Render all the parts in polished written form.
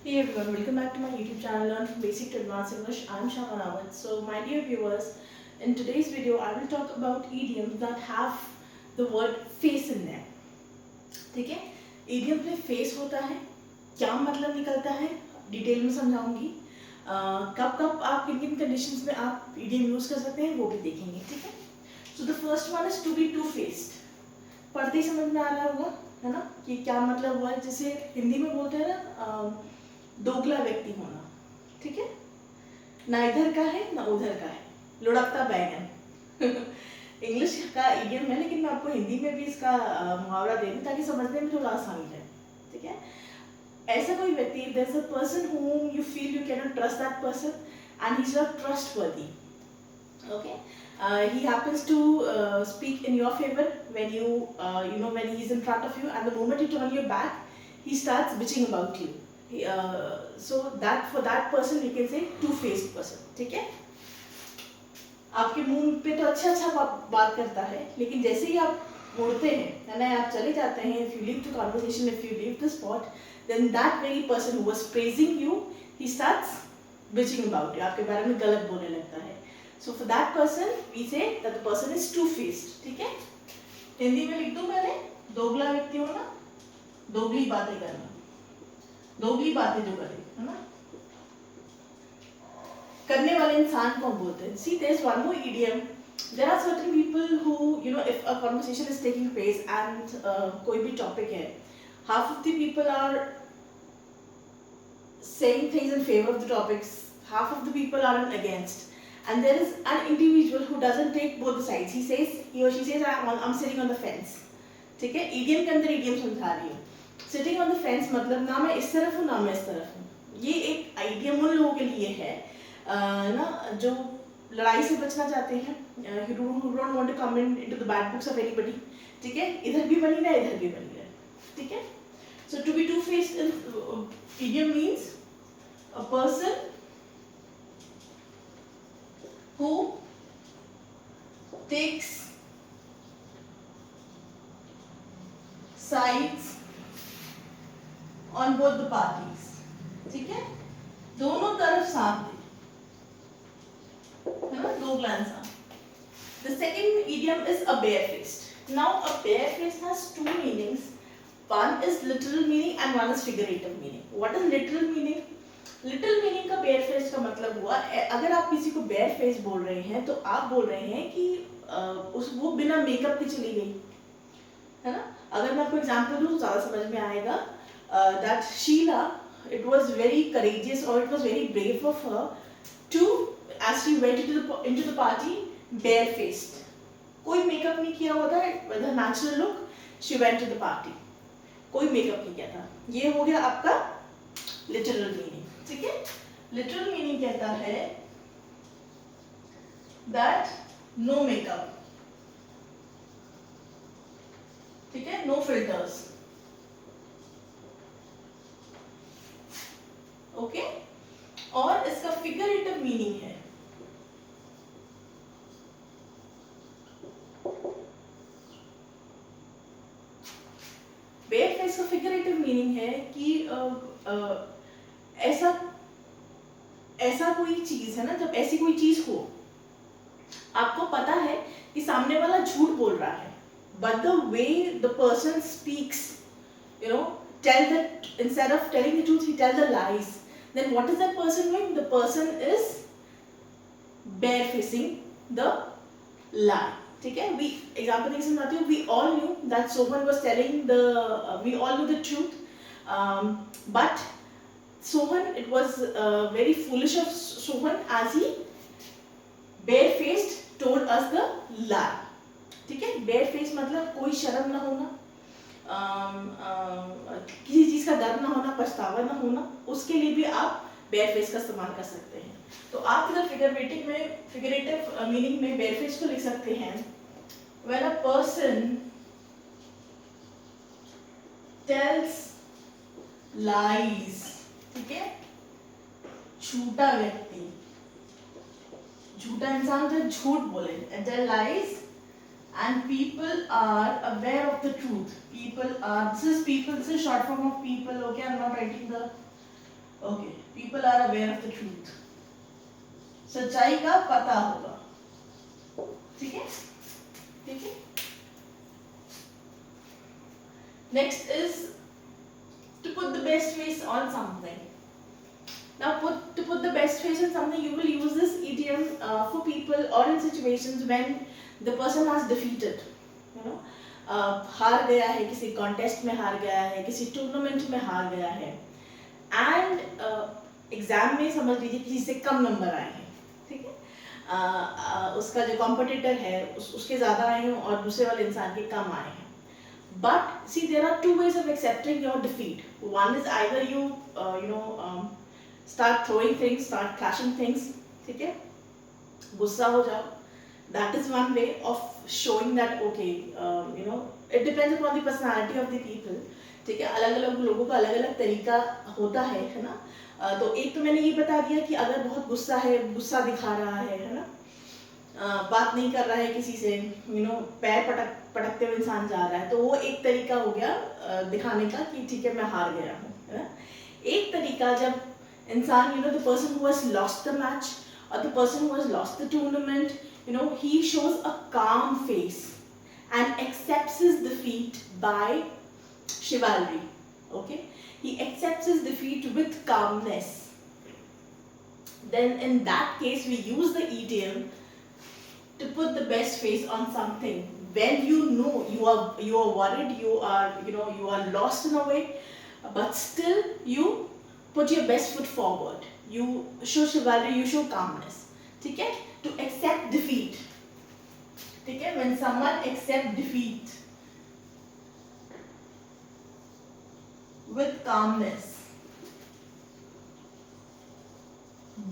Hey everyone, welcome back to my YouTube channel Learn from Basic to Advanced English. I'm Shama Rawat. So my dear viewers, in today's video I will talk about idioms that have the word face in them. ठीक है, idiom में face होता है, क्या मतलब निकलता है, detail में समझाऊंगी. कब कब आप किन किन कंडीशंस में आप idiom यूज कर सकते हैं वो भी देखेंगे. ठीक है. So the first one is to be two-faced. पढ़ते ही समझ में आ रहा होगा, है ना, कि क्या मतलब हुआ है. जैसे हिंदी में बोलते हैं ना, दोगला व्यक्ति होना. ठीक है, ना इधर का है ना उधर का है, लुढ़कता बैगन. इंग्लिश का इडियम है, लेकिन मैं आपको हिंदी में भी इसका मुहावरा दे दूं ताकि समझने में थोड़ा आसानी रहे. ठीक है, ऐसा कोई व्यक्ति, there is a person whom you feel you cannot trust that person and he's not trustworthy. Okay, he happens to speak in your favor when when he's in front of you, and the moment you turn your back he starts bitching about you. So that for that person we can say two-faced person. ठीक है, आपके मुंह पे तो अच्छा अच्छा बात करता है, लेकिन जैसे ही आप मुड़ते हैं, है ना, आप चले जाते हैं, if you leave the conversation, if you leave the spot, then that very person who was praising you, he starts bitching about you, आपके बारे में गलत बोलने लगता है. So for that person we say that the person is two-faced. ठीक है, हिंदी में लिख दूं पहले, दोगला व्यक्ति होना, दोगली बातें करना, दोगली बातें जो करे, है ना, करने वाले इंसान को बोलते हैं. See, there's one more idiom. There are certain people who, if a conversation is taking place and कोई भी topic है, half of the people are saying things in favor of the topics, half of the people are against, and there is an individual who doesn't take both the sides. He or she says, I'm sitting on the fence. ठीक है, idiom के अंदर idiom समझा रही हूँ. Sitting on the fence मतलब ना मैं इस तरफ हूँ ना मैं इस तरफ हूँ. ये एक idiom उन लोगों के लिए है ना, जो लड़ाई से बचना चाहते हैं, who don't want to come into the bad books of anybody. ठीक है, इधर भी बनी रहे इधर भी बनी रहे. ठीक है, so to be two-faced idiom means a person who takes sides on both the parties. ठीक है, दोनों तरफ साथ दे, है ना, दोगला इंसान. The second idiom is a barefaced. Now a barefaced has two meanings. One is literal meaning and one is figurative meaning. What is literal meaning? Literal meaning का barefaced का मतलब हुआ, अगर आप किसी को barefaced बोल रहे हैं तो आप बोल रहे हैं कि वो बिना मेकअप के चली गई, है ना. अगर मैं आपको एग्जांपल दूं तो ज़्यादा समझ में आएगा. That Sheila, it was very courageous or it was very brave of her to, as she went into the party barefaced. कोई मेकअप नहीं किया हुआ था, with her natural look she went to the party. कोई makeup नहीं किया था. ये हो गया आपका literal meaning. ठीक है, literal meaning कहता है that no makeup. ठीक है, no filters. ओके, और इसका फिगरेटिव मीनिंग है बेयरफेस का फिगरेटिव मीनिंग है कि ऐसा कोई चीज है ना, जब ऐसी कोई चीज हो, आपको पता है कि सामने वाला झूठ बोल रहा है, but the way the person speaks, tell that instead of telling the truth he tells the lies, then what is that person doing? The person is barefacing the lie. ठीक है, we example नहीं समझाती हूँ. We all knew that Sohan was telling we all knew the truth, but Sohan, it was very foolish of Sohan as he barefaced told us the lie. ठीक है, barefaced मतलब कोई शर्म ना होना, किसी चीज का डर ना होना, पछतावा ना होना, उसके लिए भी आप barefaced का इस्तेमाल कर सकते हैं. तो आप इधर फिगरेटिव मीनिंग में barefaced को लिख सकते हैं when a person tells lies. ठीक है, झूठा व्यक्ति, झूठा इंसान जो झूठ बोले, and tell lies, and people are aware of the truth. This is short form of people. Okay, I'm not writing the okay, people are aware of the truth, सच्चाई का पता होगा, ठीक है, ठीक है। Next is to put the best face on something. Now, to put the best face on something, you will use this idiom for people or in situations when the person has defeated. You know, हार गया है, किसी contest में हार गया है, किसी tournament में हार गया है, एंड एग्जाम में समझ लीजिए किसी से कम नंबर आए हैं, ठीक है, उसका जो कॉम्पिटिटर है उसके ज़्यादा आए हैं और दूसरे वाले इंसान के कम आए हैं. But see, there are two ways of accepting your defeat. One is either you, start throwing things, start clashing things, ठीक है, गुस्सा हो जाओ. That is one way of showing that okay, it depends upon the personality of the people. ठीक है, अलग अलग लोगों का अलग अलग तरीका होता है ना. तो एक तो मैंने ये बता दिया कि अगर बहुत गुस्सा है, गुस्सा दिखा रहा है ना, बात नहीं कर रहा है किसी से, पैर पटकते हुए इंसान जा रहा है, तो वो एक तरीका हो गया दिखाने का कि ठीक है मैं हार गया हूँ, है ना. एक तरीका जब इंसान the person who has lost the match और the person who has lost the tournament, he shows a calm face and accepts his defeat by chivalry. Okay, he accepts his defeat with calmness. Then in that case we use the idiom to put the best face on something when you are worried, you are lost in a way, but still you put your best foot forward, you show chivalry, you show calmness, ठीक है, to accept defeat, ठीक है, when someone accept defeat with calmness,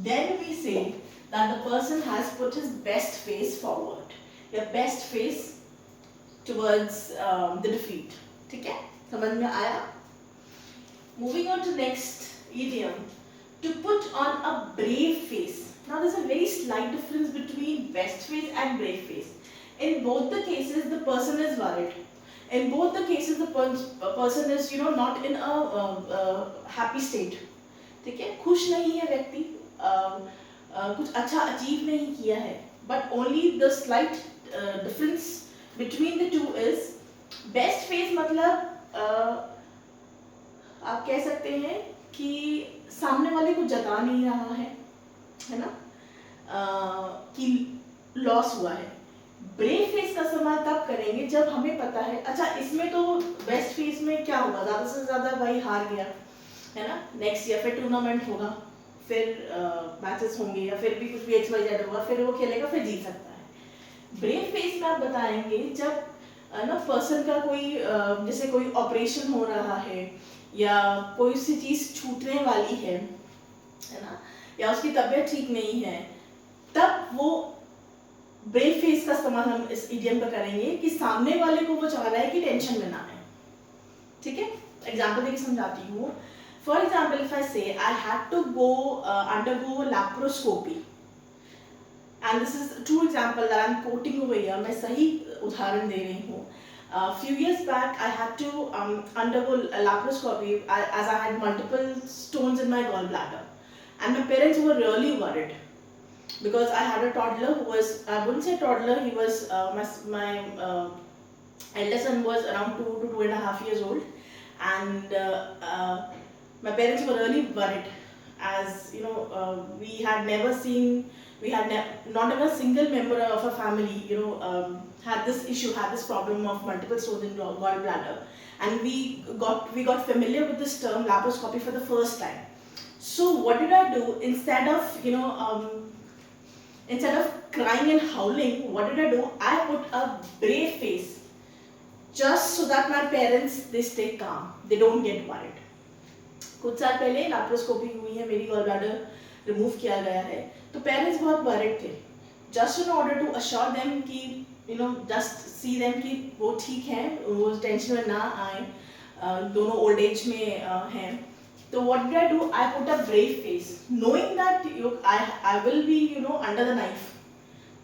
then we say that the person has put his best face forward, your best face towards the defeat, ठीक है, समझ में आया. Moving on to next idiom, to put on a brave face. Now there's a very slight difference between best face and brave face. In both the cases the person is worried. In both the cases the person is not in a happy state, ठीक है, खुश नहीं है व्यक्ति, कुछ अच्छा achieve नहीं किया है, but only the slight difference between the two is best face मतलब आप कह सकते हैं कि सामने वाले को जता नहीं रहा है ना, कि लॉस हुआ है. ब्रेव फेस का इस्तेमाल तब करेंगे जब हमें पता है अच्छा इसमें तो बेस्ट फेस में क्या होगा, ज़्यादा से ज़्यादा भाई हार गया है ना, नेक्स्ट ईयर फिर टूर्नामेंट होगा, फिर मैचेस होंगे या फिर भी कुछ भी XYZ होगा, फिर वो खेलेगा, फिर जीत सकता है. ब्रेव फेस में आप बताएंगे जब ना पर्सन का कोई जैसे कोई ऑपरेशन हो रहा है या कोई सी चीज़ छूटने वाली है ना, या उसकी तबीयत ठीक नहीं है, तब वो ब्रेव फेस का इस्तेमाल हम इस इडियम पर करेंगे कि सामने वाले को वो चाह रहा है कि टेंशन में ना आए, ठीक है. एग्जाम्पल देके समझाती हूँ. For example, if I say I had to go undergo laparoscopy, and this is a true example that I'm quoting over here, मैं सही उदाहरण दे रही हूँ. Few years back, I had to undergo a laparoscopy as I had multiple stones in my gallbladder, and my parents were really worried because I had a toddler who was, I wouldn't say toddler, he was my eldest son was around 2 to 2.5 years old, and my parents were really worried as we had never seen, not even a single member of a family had this issue, had this problem of multiple stones in gallbladder, and we got familiar with this term laparoscopy for the first time. So what did I do? Instead of crying and howling, what did I do? I put a brave face just so that my parents, they stay calm, they don't get worried. कुछ साल पहले laparoscopy हुई है, मेरी gall bladder remove किया गया है, तो पेरेंट्स बहुत वरिड थे. Just in order to assure them कि जस्ट सी देम कि वो ठीक हैं, वो टेंशन में ना आए, दोनों ओल्ड एज में हैं. तो what did I do? I put a brave face knowing that I will be under the knife,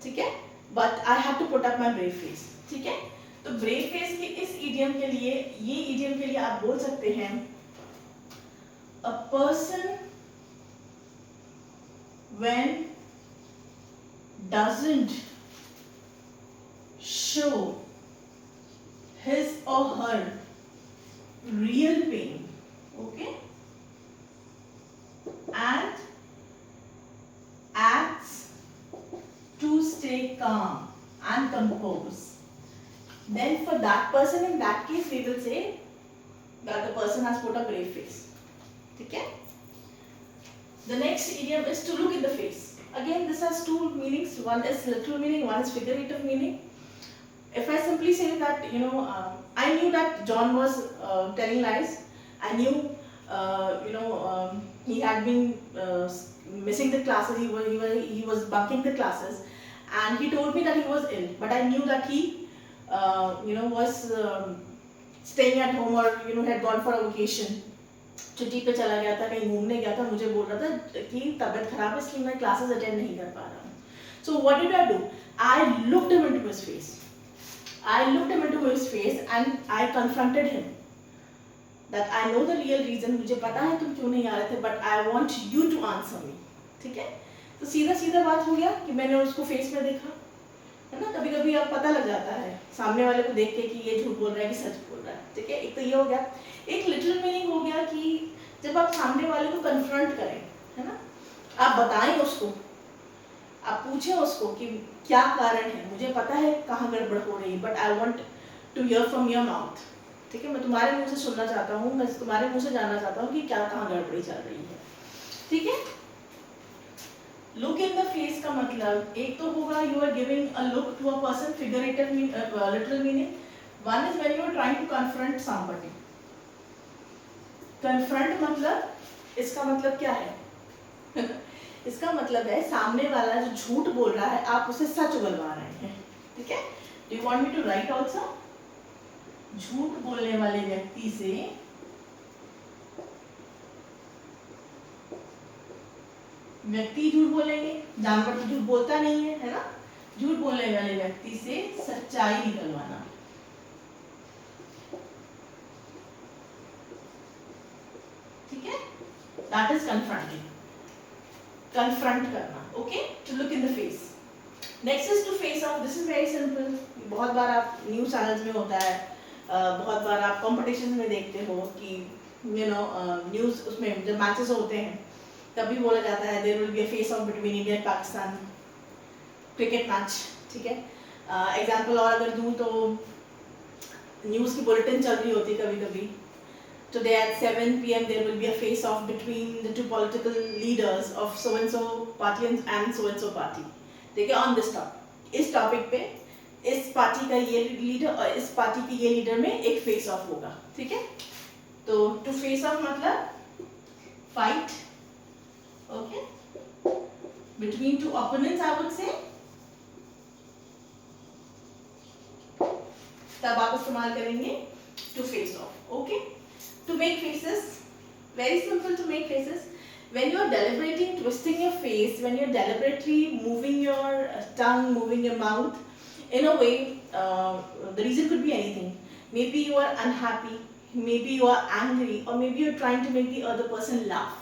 ठीक है, but I have to put up my brave face, ठीक है. तो ब्रेव फेस के इस इडियम के लिए, ये इडियम के लिए आप बोल सकते हैं a person when doesn't show his or her real pain, okay, and acts to stay calm and composed, then for that person, in that case, we will say that the person has put a brave face. Okay? The next idiom is to look in the face. Again, this has two meanings. One is literal meaning, one is figurative meaning. If I simply say that, I knew that John was telling lies. I knew, he had been missing the classes. He was bunking the classes, and he told me that he was ill. But I knew that he, was staying at home, or had gone for a vacation. छुट्टी पे चला गया था, कहीं घूमने गया था, मुझे बोल रहा था कि तबीयत खराब है इसलिए मैं क्लासेस अटेंड नहीं कर पा रहा हूँ. So what did I do? I looked him into his face. And I confronted him that I know the real reason. मुझे पता है तुम क्यों नहीं आ रहे थे, but I want you to answer me. ठीक है? तो सीधा सीधा बात हो गया कि मैंने उसको फेस में देखा, है ना. कभी कभी अब पता लग जाता है सामने वाले को देख के कि ये झूठ बोल रहा है कि सच बोल रहा है. ठीक है, एक तो ये हो गया. एक लिटिल मीनिंग हो गया कि जब आप सामने वाले को कन्फ्रंट करें, है ना, आप बताएं उसको, आप पूछें उसको कि क्या कारण है, मुझे पता है कहाँ गड़बड़ हो रही है, but I want to hear from your mouth. ठीक है, मैं तुम्हारे मुंह से सुनना चाहता हूँ, मैं तुम्हारे मुंह से जानना चाहता हूँ कि क्या कहाँ गड़बड़ी चल रही है. ठीक है. लुक इन द फेस का मतलब एक तो होगा you are giving a look to a person, figurative literal meaning. One is when you are trying to confront somebody. Confront मतलब, इसका मतलब क्या है? इसका मतलब है सामने वाला जो झूठ बोल रहा है आप उसे सच बुलवा रहे हैं. ठीक है. Do you want me to write also? झूठ बोलने वाले व्यक्ति से व्यक्ति झूठ बोलेंगे, जानवर तो झूठ बोलता नहीं है ना. झूठ बोलने वाले व्यक्ति से सच्चाई निकलवाना. ठीक है. That is confronting. कन्फ्रंट करना. Okay. To look in the face. Next is to face off. This is very simple. बहुत बार आप न्यूज चैनल्स में होता है, बहुत बार आप कॉम्पिटिशन में देखते हो कि न्यूज उसमें जब मैचेस होते हैं तभी बोला जाता है there will be a face off between India and Pakistan cricket match. ठीक है. एग्जांपल और अगर दूं तो न्यूज़ की बुलेटिन चल रही होती कभी कभी. Today at 7 p.m. there will be a face-off between the two political leaders of so-and-so party and so-and-so party. ठीक है, on this topic. इस टॉपिक पे इस पार्टी का ये लीडर और इस पार्टी के ये लीडर में एक फेस ऑफ होगा. ठीक है. तो टू फेस ऑफ मतलब fight, okay, between two opponents I would say. तब आप इस्तेमाल करेंगे to face off. Okay. To make faces, very simple to make faces. When you are deliberating, twisting your face, when you are deliberately moving your tongue, moving your mouth in a way, the reason could be anything. Maybe you are unhappy, maybe you are angry, or maybe you are trying to make the other person laugh.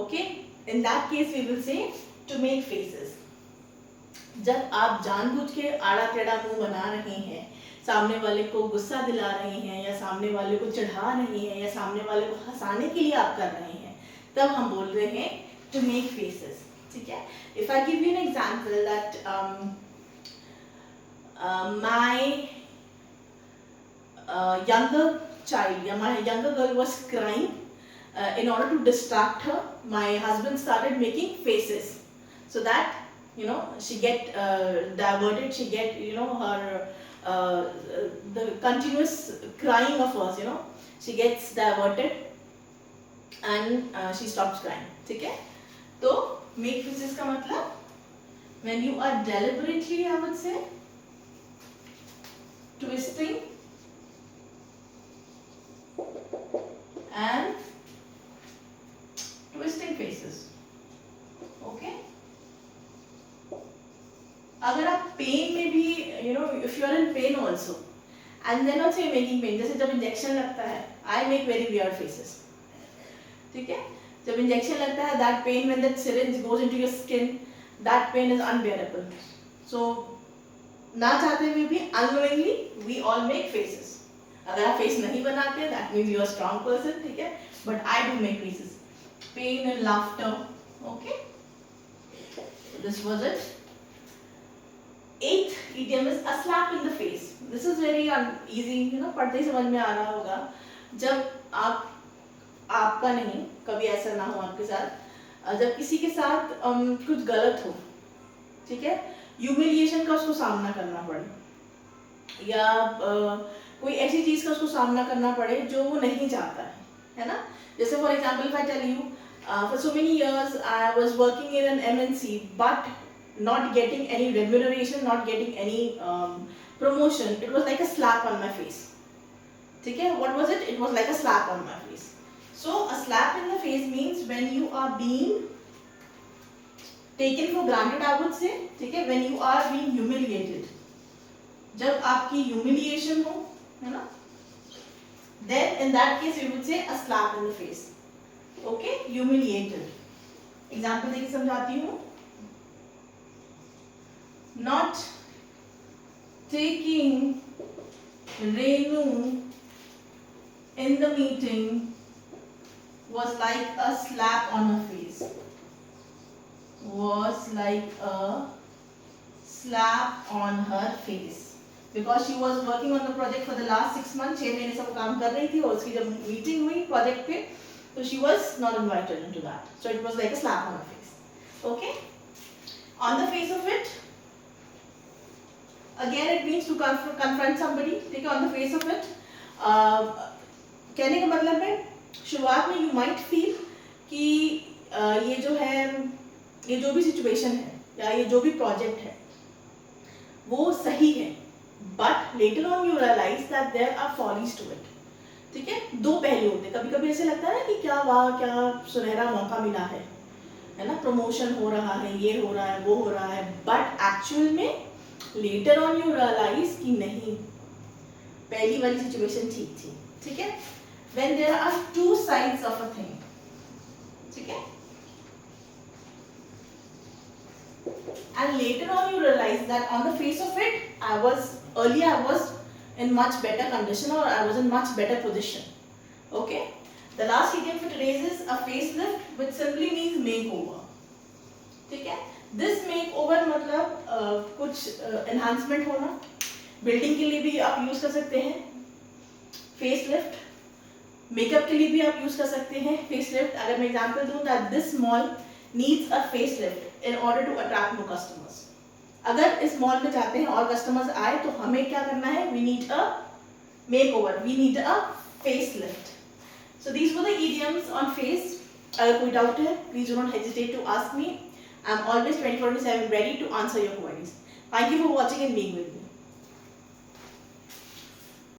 Okay? In that case, we will say to make faces. जब आप जानबूझ के आड़ा टेढ़ा मुंह बना रहे हैं, सामने वाले को गुस्सा दिला रहे हैं, या सामने वाले को चढ़ा रहे हैं, या सामने वाले को हंसाने के लिए आप कर रहे हैं, तब हम बोल रहे हैं टू मेक फेसेस. ठीक है. If I give you an example that my younger child, my younger girl was crying. In order to distract her, my husband started making faces so that she get diverted, she get her the continuous crying of hers, she gets diverted and she stops crying. ठीक है. तो make faces का मतलब when you are deliberately, I would say, twisting and twisting faces. Okay. अगर आप pen में भी if you are in pain also and then also making pain, जैसे जब इंजेक्शन लगता है, I make very weird faces. ठीक है. जब इंजेक्शन लगता है, that pain when that syringe goes into your skin, that pain is unbearable. So ना चाहते हुए भी unknowingly we all make faces. अगर आप फेस नहीं बनाते that means you are a strong person, ठीक है, but I do make faces. Pain and laughter. Okay, so this was it. Eighth idiom is a slap in the face. This is very easy, you know, पढ़ते ही समझ में आ रहा होगा. जब आपका नहीं, कभी ऐसा ना हो आपके साथ, जब किसी के साथ कुछ गलत हो, ठीक है, ह्यूमिलिएशन का उसको सामना करना पड़े, या कोई ऐसी चीज का उसको सामना करना पड़े जो वो नहीं चाहता है ना. जैसे for example, if I tell you, for so many years I was working in an MNC but not getting any remuneration, not getting any promotion. It was like a slap on my face. ठीक है, what was it? It was like a slap on my face. So a slap in the face means when you are being taken for granted, I would say, ठीक है, when you are being humiliated. जब आपकी humiliation हो, है ना, then in that case we would say a slap in the face. Okay, humiliated. Example देके समझाती हूँ. Not taking Renu in the meeting was like a slap on her face. Was like a slap on her face. Because she was working on the project for the last 6 months, 6 महीने से वो काम कर रही थी, और उसकी जब मीटिंग हुई प्रोजेक्ट पे, so she was not invited into that. So it was like a slap on her face. Okay? On the face of it, again it means to confront somebody. ठीक है, on the face of it, कहने का मतलब है, शुरुआत में you might feel कि ये जो है, ये जो भी सिचुएशन है या ये जो भी प्रोजेक्ट है वो सही है, but later on you realize that there are follies to it. ठीक है, दो पहलू होते हैं. कभी कभी ऐसे लगता है कि क्या वाह, क्या सुनहरा मौका मिला है ना, प्रमोशन हो रहा है, ये हो रहा है, वो हो रहा है, बट एक्चुअल में लेटर ऑन यू रियलाइज कि नहीं, पहली वाली सिचुएशन ठीक थी. ठीक है, when there are two sides of a thing. ठीक है, and later on you realize that on the face of it, I was in much better condition, or I was in much better position. Okay, the last idiom for today is a facelift, which simply means makeover. ठीक है, this makeover मतलब कुछ enhancement होना. Building के लिए भी आप use कर सकते हैं facelift, मेकअप के लिए भी आप यूज कर सकते हैं facelift. अगर मैं एग्जांपल दूं that this mall needs a facelift in order to attract more customers. अगर इस मॉल में चाहते हैं और कस्टमर्स आए तो हमें क्या करना है, we need a makeover, we need a facelift. So these were the idioms on face. अगर कोई डाउट है, please do not hesitate to ask me. I'm always 24/7 ready to answer your queries. Thank you for watching and being with me.